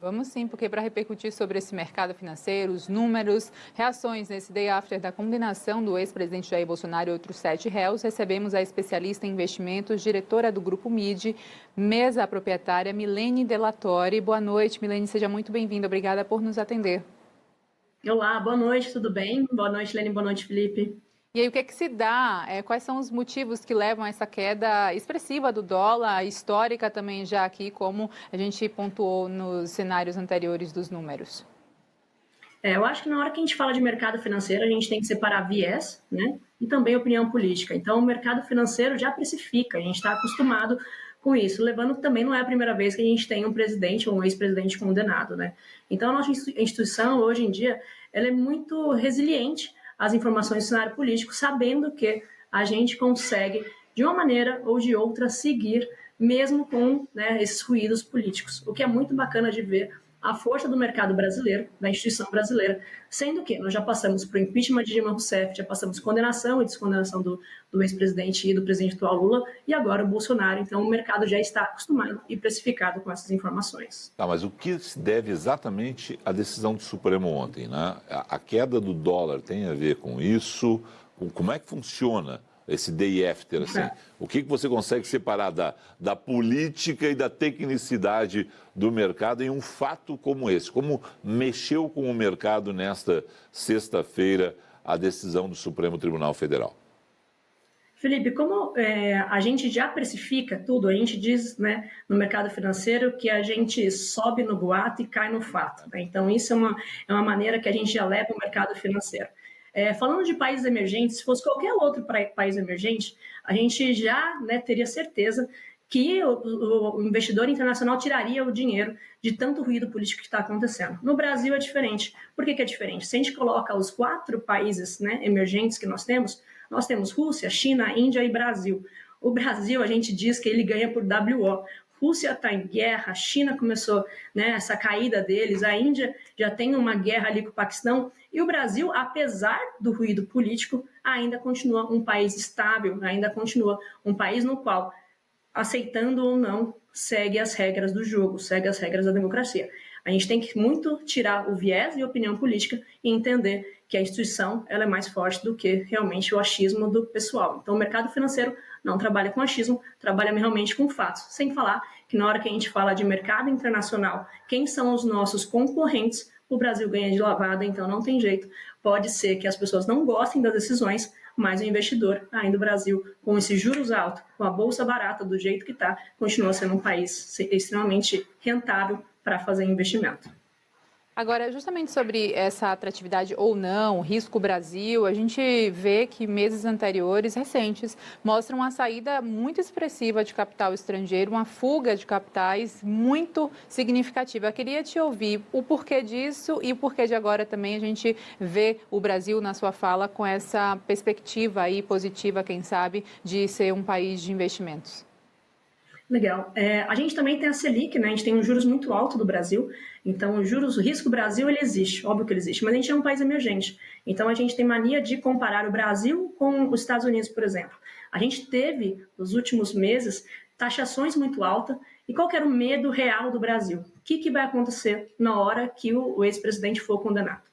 Vamos sim, porque para repercutir sobre esse mercado financeiro, os números, reações nesse day after da condenação do ex-presidente Jair Bolsonaro e outros 7 réus, recebemos a especialista em investimentos, diretora do Grupo MIDI, mesa proprietária Milene Delatorre. Boa noite, Milene, seja muito bem-vinda. Obrigada por nos atender. Olá, boa noite, tudo bem? Boa noite, Lene, boa noite, Felipe. E aí, o que é que se dá? Quais são os motivos que levam a essa queda expressiva do dólar, histórica também já aqui, como a gente pontuou nos cenários anteriores dos números? Eu acho que na hora que a gente fala de mercado financeiro, a gente tem que separar viés, né, e também opinião política. Então, o mercado financeiro já precifica, a gente está acostumado com isso, levando que também não é a primeira vez que a gente tem um presidente ou um ex-presidente condenado, né? Então, a nossa instituição, hoje em dia, ela é muito resiliente às informações do cenário político, sabendo que a gente consegue, de uma maneira ou de outra, seguir, mesmo com, né, esses ruídos políticos. O que é muito bacana de ver a força do mercado brasileiro, da instituição brasileira, sendo que nós já passamos por impeachment de Dilma Rousseff, já passamos condenação e descondenação do ex-presidente e do presidente atual Lula, e agora o Bolsonaro. Então, o mercado já está acostumado e precificado com essas informações. Tá, mas o que se deve exatamente à decisão do Supremo ontem, né? A queda do dólar tem a ver com isso? Como é que funciona esse day after, assim? O que você consegue separar da política e da tecnicidade do mercado em um fato como esse? Como mexeu com o mercado nesta sexta-feira a decisão do Supremo Tribunal Federal? Felipe, como a gente já precifica tudo, a gente diz, né, no mercado financeiro que a gente sobe no boato e cai no fato, né? Então, isso é uma maneira que a gente já leva o mercado financeiro. Falando de países emergentes, se fosse qualquer outro país emergente, a gente já, né, teria certeza que o investidor internacional tiraria o dinheiro de tanto ruído político que está acontecendo. No Brasil é diferente. Por que é diferente? Se a gente coloca os 4 países, né, emergentes que nós temos Rússia, China, Índia e Brasil. O Brasil, a gente diz que ele ganha por WO. Rússia está em guerra, a China começou, né, essa caída deles, a Índia já tem uma guerra ali com o Paquistão, e o Brasil, apesar do ruído político, ainda continua um país estável, ainda continua um país no qual, aceitando ou não, segue as regras do jogo, segue as regras da democracia. A gente tem que muito tirar o viés e a opinião política e entender que a instituição ela é mais forte do que realmente o achismo do pessoal. Então, o mercado financeiro não trabalha com achismo, trabalha realmente com fatos. Sem falar que na hora que a gente fala de mercado internacional, quem são os nossos concorrentes, o Brasil ganha de lavada, então não tem jeito. Pode ser que as pessoas não gostem das decisões, mas o investidor, ainda o Brasil, com esses juros altos, com a bolsa barata do jeito que está, continua sendo um país extremamente rentável para fazer investimento. Agora, justamente sobre essa atratividade ou não, risco Brasil, a gente vê que meses anteriores, recentes, mostram uma saída muito expressiva de capital estrangeiro, uma fuga de capitais muito significativa. Eu queria te ouvir o porquê disso e o porquê de agora também a gente vê o Brasil, na sua fala, com essa perspectiva aí positiva, quem sabe, de ser um país de investimentos. Legal. A gente também tem a Selic, né? A gente tem um juros muito alto do Brasil, então o risco Brasil ele existe, óbvio que ele existe, mas a gente é um país emergente, então a gente tem mania de comparar o Brasil com os Estados Unidos, por exemplo. A gente teve, nos últimos meses, taxações muito altas, e qual que era o medo real do Brasil? O que vai acontecer na hora que o ex-presidente for condenado?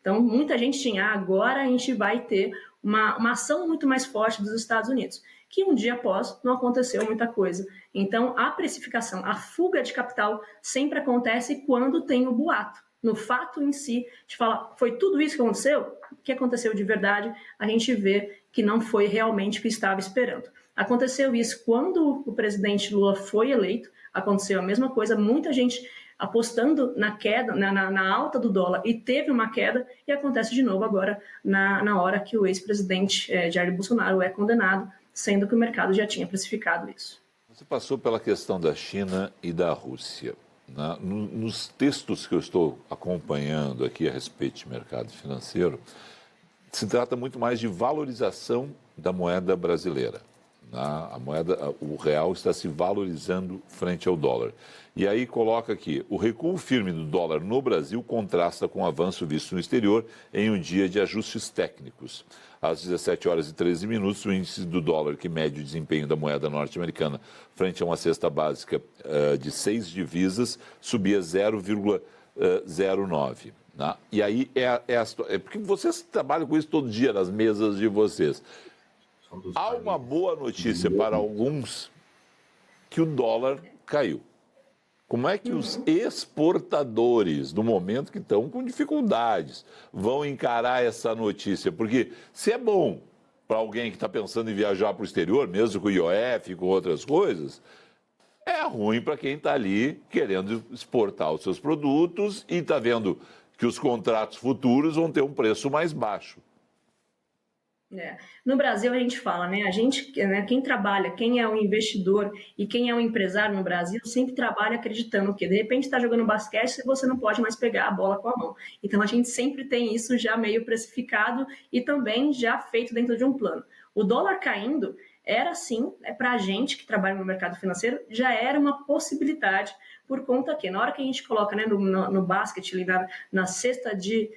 Então, muita gente tinha, agora a gente vai ter uma ação muito mais forte dos Estados Unidos, que um dia após não aconteceu muita coisa. Então, a precificação, a fuga de capital sempre acontece quando tem o boato. No fato em si, de falar, foi tudo isso que aconteceu? O que aconteceu de verdade? A gente vê que não foi realmente o que estava esperando. Aconteceu isso quando o presidente Lula foi eleito, aconteceu a mesma coisa, muita gente apostando na queda, na alta do dólar, e teve uma queda, e acontece de novo agora na hora que o ex-presidente Jair Bolsonaro é condenado, sendo que o mercado já tinha precificado isso. Você passou pela questão da China e da Rússia. Nos textos que eu estou acompanhando aqui a respeito de mercado financeiro, se trata muito mais de valorização da moeda brasileira. A moeda, o real está se valorizando frente ao dólar. E aí coloca aqui, o recuo firme do dólar no Brasil contrasta com o avanço visto no exterior em um dia de ajustes técnicos. Às 17 horas e 13 minutos, o índice do dólar, que mede o desempenho da moeda norte-americana frente a uma cesta básica de 6 divisas, subia 0,09. Né? E aí é porque vocês trabalham com isso todo dia nas mesas de vocês. Há uma boa notícia para alguns que o dólar caiu. Como é que os exportadores, no momento que estão com dificuldades, vão encarar essa notícia? Porque se é bom para alguém que está pensando em viajar para o exterior, mesmo com o IOF e com outras coisas, é ruim para quem está ali querendo exportar os seus produtos e está vendo que os contratos futuros vão ter um preço mais baixo. No Brasil a gente fala, né? A gente, né, quem trabalha, quem é um investidor e quem é um empresário no Brasil sempre trabalha acreditando que de repente está jogando basquete e você não pode mais pegar a bola com a mão. Então a gente sempre tem isso já meio precificado e também já feito dentro de um plano. O dólar caindo era sim, para a gente que trabalha no mercado financeiro, já era uma possibilidade por conta que na hora que a gente coloca, né, no basket, ali na cesta de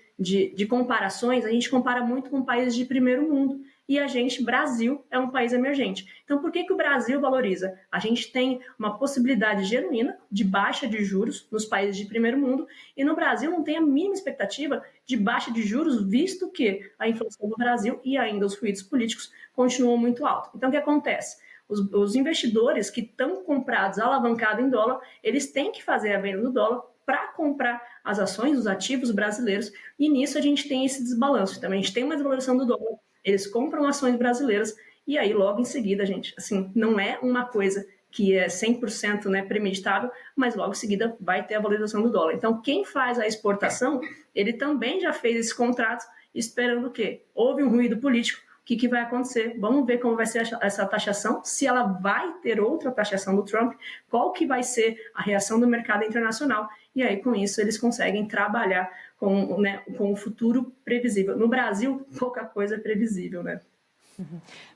comparações, a gente compara muito com países de primeiro mundo. E a gente, Brasil, é um país emergente. Então, por que o Brasil valoriza? A gente tem uma possibilidade genuína de baixa de juros nos países de primeiro mundo e no Brasil não tem a mínima expectativa de baixa de juros, visto que a inflação do Brasil e ainda os ruídos políticos continuam muito altos. Então, o que acontece? Os investidores que estão comprados, alavancados em dólar, eles têm que fazer a venda do dólar para comprar as ações, os ativos brasileiros, e nisso a gente tem esse desbalanço. Então, a gente tem uma desvalorização do dólar, eles compram ações brasileiras, e aí logo em seguida, gente, assim, não é uma coisa que é 100%, né, premeditável, mas logo em seguida vai ter a valorização do dólar. Então, quem faz a exportação, ele também já fez esse contrato esperando o quê? Houve um ruído político, o que vai acontecer? Vamos ver como vai ser essa taxação, se ela vai ter outra taxação do Trump, qual que vai ser a reação do mercado internacional, e aí com isso eles conseguem trabalhar com, né, com o futuro previsível. No Brasil, pouca coisa é previsível, né?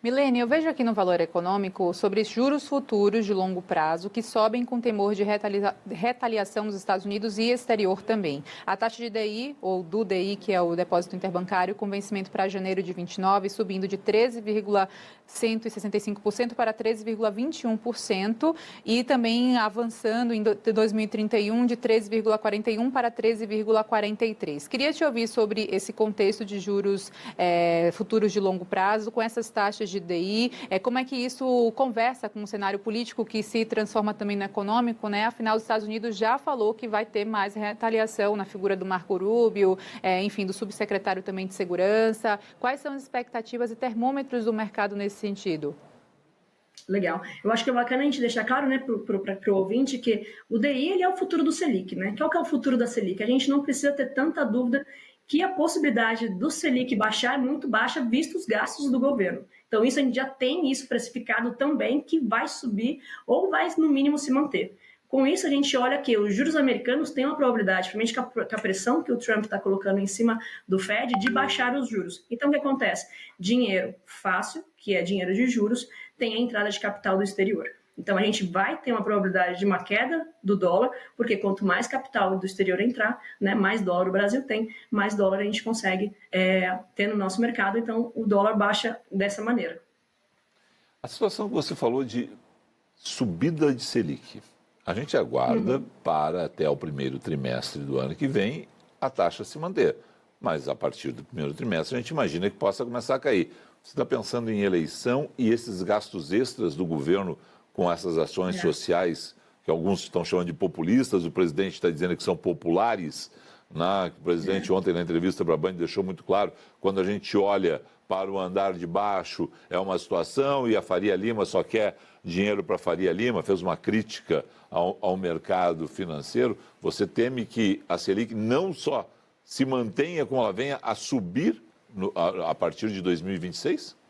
Milene, eu vejo aqui no Valor Econômico sobre juros futuros de longo prazo que sobem com temor de retaliação nos Estados Unidos e exterior também. A taxa de DI, ou do DI, que é o depósito interbancário, com vencimento para janeiro de 29, subindo de 13,165% para 13,21% e também avançando em 2031 de 13,41% para 13,43%. Queria te ouvir sobre esse contexto de juros futuros de longo prazo, com essas taxas de DI, como é que isso conversa com o cenário político que se transforma também no econômico, né? Afinal, os Estados Unidos já falou que vai ter mais retaliação na figura do Marco Rubio, enfim, do subsecretário também de Segurança. Quais são as expectativas e termômetros do mercado nesse sentido? Legal. Eu acho que é bacana a gente deixar claro, né, para o ouvinte que o DI ele é o futuro do Selic, né? Qual que é o futuro da Selic? A gente não precisa ter tanta dúvida que a possibilidade do Selic baixar é muito baixa, visto os gastos do governo. Então, isso a gente já tem isso precificado também, que vai subir ou vai, no mínimo, se manter. Com isso, a gente olha que os juros americanos têm uma probabilidade, principalmente com a pressão que o Trump está colocando em cima do Fed, de baixar os juros. Então, o que acontece? Dinheiro fácil, que é dinheiro de juros, tem a entrada de capital do exterior. Então, a gente vai ter uma probabilidade de uma queda do dólar, porque quanto mais capital do exterior entrar, né, mais dólar o Brasil tem, mais dólar a gente consegue ter no nosso mercado, então o dólar baixa dessa maneira. A situação que você falou de subida de Selic, a gente aguarda para até o primeiro trimestre do ano que vem a taxa se manter, mas a partir do primeiro trimestre a gente imagina que possa começar a cair. Você está pensando em eleição e esses gastos extras do governo com essas ações sociais, que alguns estão chamando de populistas, o presidente está dizendo que são populares, né? O presidente ontem na entrevista para a Band deixou muito claro, quando a gente olha para o andar de baixo é uma situação e a Faria Lima só quer dinheiro para a Faria Lima, fez uma crítica ao mercado financeiro. Você teme que a Selic não só se mantenha como ela venha a subir a partir de 2026?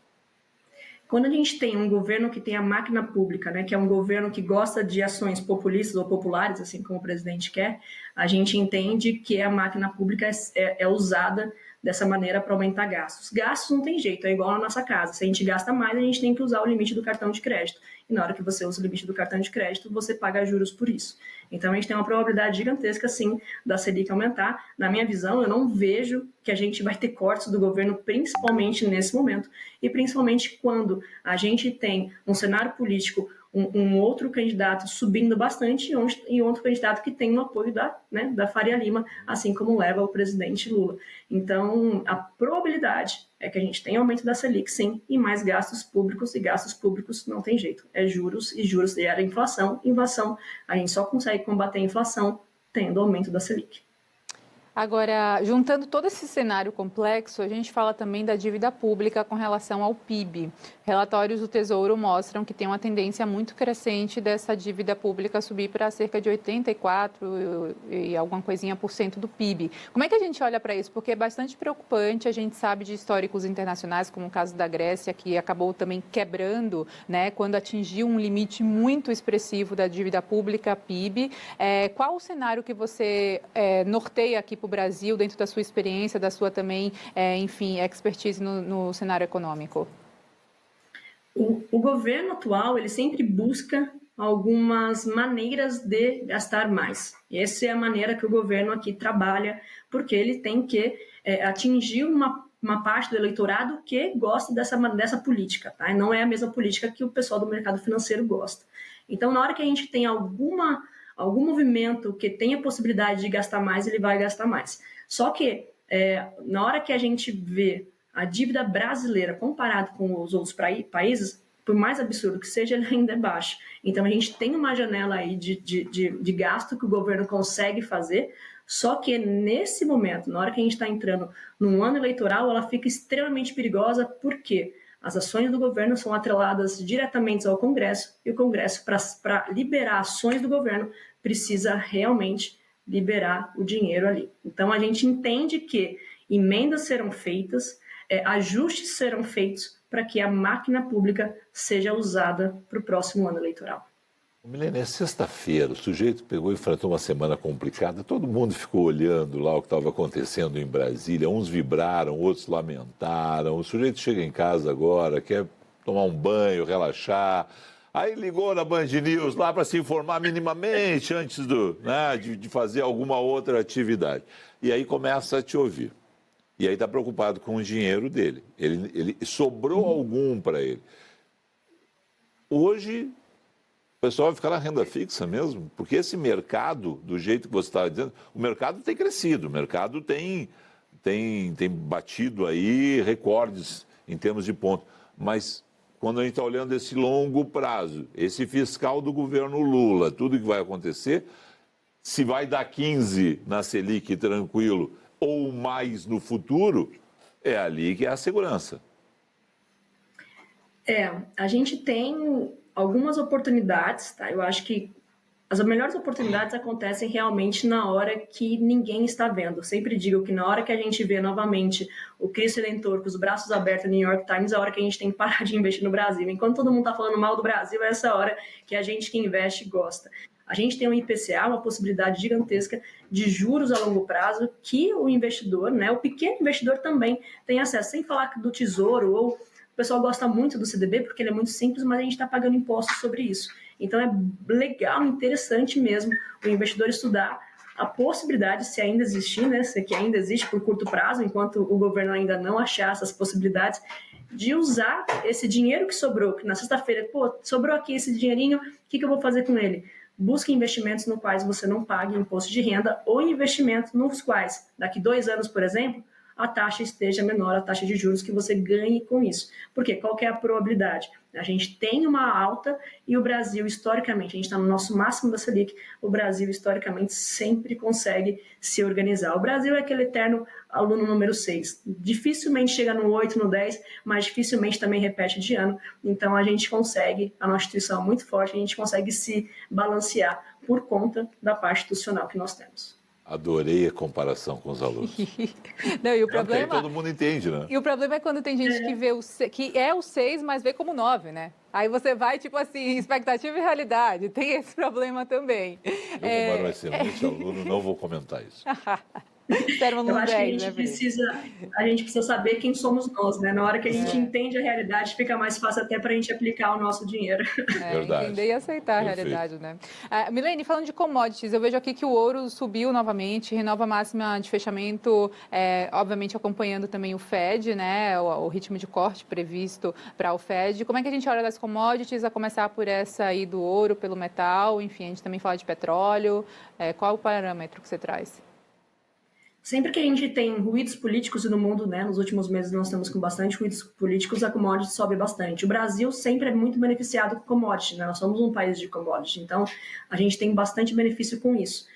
Quando a gente tem um governo que tem a máquina pública, né, que é um governo que gosta de ações populistas ou populares, assim como o presidente quer, a gente entende que a máquina pública é usada dessa maneira para aumentar gastos. Gastos não tem jeito, é igual na nossa casa. Se a gente gasta mais, a gente tem que usar o limite do cartão de crédito. E na hora que você usa o limite do cartão de crédito, você paga juros por isso. Então, a gente tem uma probabilidade gigantesca, sim, da Selic aumentar. Na minha visão, eu não vejo que a gente vai ter cortes do governo, principalmente nesse momento, e principalmente quando a gente tem um cenário político, um outro candidato subindo bastante e outro candidato que tem o apoio da Faria Lima, assim como leva o presidente Lula. Então, a probabilidade é que a gente tenha aumento da Selic, sim, e mais gastos públicos, e gastos públicos não tem jeito. É juros, e juros gera inflação. Inflação, a gente só consegue combater a inflação tendo aumento da Selic. Agora, juntando todo esse cenário complexo, a gente fala também da dívida pública com relação ao PIB. Relatórios do Tesouro mostram que tem uma tendência muito crescente dessa dívida pública subir para cerca de 84 e alguma coisinha por cento do PIB. Como é que a gente olha para isso? Porque é bastante preocupante, a gente sabe de históricos internacionais, como o caso da Grécia, que acabou também quebrando, né, quando atingiu um limite muito expressivo da dívida pública PIB. Qual o cenário que você norteia aqui para o Brasil, dentro da sua experiência, da sua também, expertise no cenário econômico? O governo atual, ele sempre busca algumas maneiras de gastar mais. E essa é a maneira que o governo aqui trabalha, porque ele tem que atingir uma parte do eleitorado que gosta dessa política, tá? E não é a mesma política que o pessoal do mercado financeiro gosta. Então, na hora que a gente tem algum movimento que tenha possibilidade de gastar mais, ele vai gastar mais. Só que, na hora que a gente vê a dívida brasileira comparada com os outros países, por mais absurdo que seja, ele ainda é baixo. Então, a gente tem uma janela aí de gasto que o governo consegue fazer, só que nesse momento, na hora que a gente está entrando num ano eleitoral, ela fica extremamente perigosa, porque as ações do governo são atreladas diretamente ao Congresso, e o Congresso, para liberar ações do governo, precisa realmente liberar o dinheiro ali. Então, a gente entende que emendas serão feitas, ajustes serão feitos para que a máquina pública seja usada para o próximo ano eleitoral. Milene, sexta-feira, o sujeito pegou e enfrentou uma semana complicada, todo mundo ficou olhando lá o que estava acontecendo em Brasília, uns vibraram, outros lamentaram, o sujeito chega em casa agora, quer tomar um banho, relaxar, aí ligou na Band News lá para se informar minimamente antes de fazer alguma outra atividade, e aí começa a te ouvir. E aí está preocupado com o dinheiro dele. Ele sobrou algum para ele. Hoje, o pessoal vai ficar na renda fixa mesmo, porque esse mercado, do jeito que você estava dizendo, o mercado tem crescido, o mercado tem batido aí recordes em termos de ponto. Mas quando a gente está olhando esse longo prazo, esse fiscal do governo Lula, tudo que vai acontecer, se vai dar 15 na Selic tranquilo, ou mais no futuro, é ali que é a segurança. A gente tem algumas oportunidades, tá? Eu acho que as melhores oportunidades acontecem realmente na hora que ninguém está vendo. Eu sempre digo que na hora que a gente vê novamente o Cristo Redentor com os braços abertos no New York Times, é a hora que a gente tem que parar de investir no Brasil. Enquanto todo mundo está falando mal do Brasil, é essa hora que a gente que investe gosta. A gente tem um IPCA, uma possibilidade gigantesca de juros a longo prazo que o investidor, né, o pequeno investidor também tem acesso. Sem falar do Tesouro, ou o pessoal gosta muito do CDB porque ele é muito simples, mas a gente está pagando impostos sobre isso. Então é legal, interessante mesmo o investidor estudar a possibilidade, se ainda existir, né, se que ainda existe por curto prazo, enquanto o governo ainda não achar essas possibilidades, de usar esse dinheiro que sobrou, que na sexta-feira, sobrou aqui esse dinheirinho, o que eu vou fazer com ele? Busque investimentos nos quais você não pague imposto de renda ou investimentos nos quais, daqui 2 anos, por exemplo, a taxa esteja menor, a taxa de juros que você ganhe com isso. Por quê? Qual que é a probabilidade? A gente tem uma alta e o Brasil, historicamente, a gente está no nosso máximo da Selic, o Brasil, historicamente, sempre consegue se organizar. O Brasil é aquele eterno aluno número 6. Dificilmente chega no 8, no 10, mas dificilmente também repete de ano. Então, a gente consegue, a nossa instituição é muito forte, a gente consegue se balancear por conta da parte institucional que nós temos. Adorei a comparação com os alunos. Não, e o problema... todo mundo entende, né? E o problema é quando tem gente que vê que é o 6, mas vê como 9, né? Aí você vai, tipo assim, expectativa e realidade. Tem esse problema também. Eu, como era um excelente aluno, não vou comentar isso. Eu acho que a 10, gente né, Felipe? precisa saber quem somos nós, né? Na hora que a gente entende a realidade, fica mais fácil até para a gente aplicar o nosso dinheiro. Verdade. Entender e aceitar a Perfeito. realidade, né? Milene, falando de commodities, eu vejo aqui que o ouro subiu novamente, renova a máxima de fechamento, obviamente acompanhando também o Fed, né? O ritmo de corte previsto para o Fed. Como é que a gente olha das commodities, a começar por essa aí do ouro, pelo metal, enfim, a gente também fala de petróleo. Qual o parâmetro que você traz? Sempre que a gente tem ruídos políticos no mundo, né, nos últimos meses nós estamos com bastante ruídos políticos, a commodity sobe bastante. O Brasil sempre é muito beneficiado com commodity, né? Nós somos um país de commodity, então a gente tem bastante benefício com isso.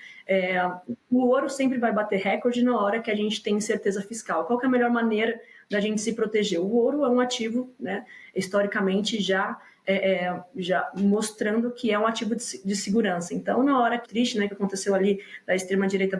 O ouro sempre vai bater recorde na hora que a gente tem incerteza fiscal. Qual que é a melhor maneira da gente se proteger? O ouro é um ativo, né, historicamente já mostrando que é um ativo de segurança. Então, na hora triste, né, que aconteceu ali da extrema-direita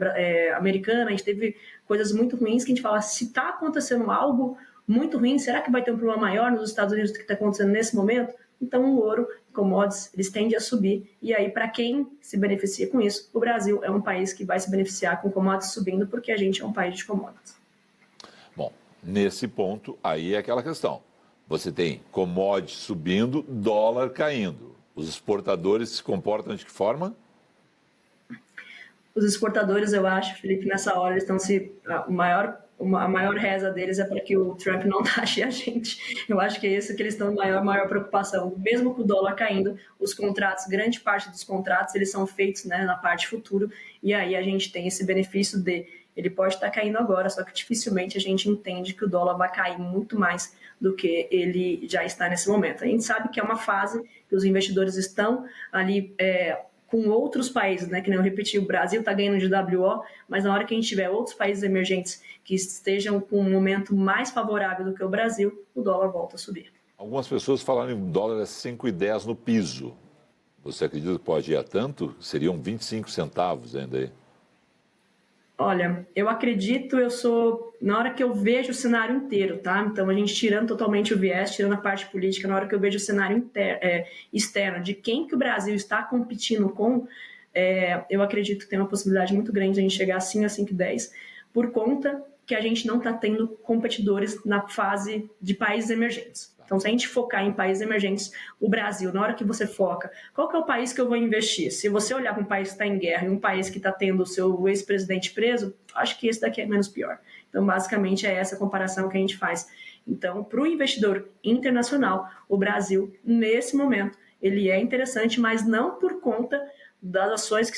americana, a gente teve coisas muito ruins que a gente fala, se está acontecendo algo muito ruim, será que vai ter um problema maior nos Estados Unidos do que está acontecendo nesse momento? Então, o ouro, commodities, eles tendem a subir. E aí, para quem se beneficia com isso, o Brasil é um país que vai se beneficiar com commodities subindo, porque a gente é um país de commodities. Bom, nesse ponto, aí é aquela questão. Você tem commodities subindo, dólar caindo. Os exportadores se comportam de que forma? Os exportadores, eu acho, Felipe, nessa hora eles estão a maior reza deles é para que o Trump não taxe a gente. Eu acho que é isso que eles estão maior preocupação. Mesmo com o dólar caindo, os contratos, grande parte dos contratos, eles são feitos, né, na parte futuro, e aí a gente tem esse benefício ele pode estar caindo agora, só que dificilmente a gente entende que o dólar vai cair muito mais do que ele já está nesse momento. A gente sabe que é uma fase que os investidores estão ali com outros países, né? Que nem eu repeti, o Brasil está ganhando de WO, mas na hora que a gente tiver outros países emergentes que estejam com um momento mais favorável do que o Brasil, o dólar volta a subir. Algumas pessoas falaram em dólar a 5,10 no piso. Você acredita que pode ir a tanto? Seriam 25 centavos ainda aí. Olha, eu acredito, na hora que eu vejo o cenário inteiro, tá? Então, a gente tirando totalmente o viés, tirando a parte política, na hora que eu vejo o cenário externo, de quem que o Brasil está competindo com, eu acredito que tem uma possibilidade muito grande de a gente chegar assim a 5,10, por conta que a gente não está tendo competidores na fase de países emergentes. Então, se a gente focar em países emergentes, o Brasil, na hora que você foca, qual que é o país que eu vou investir? Se você olhar para um país que está em guerra e um país que está tendo o seu ex-presidente preso, acho que esse daqui é menos pior. Então, basicamente, é essa comparação que a gente faz. Então, para o investidor internacional, o Brasil, nesse momento, ele é interessante, mas não por conta das ações que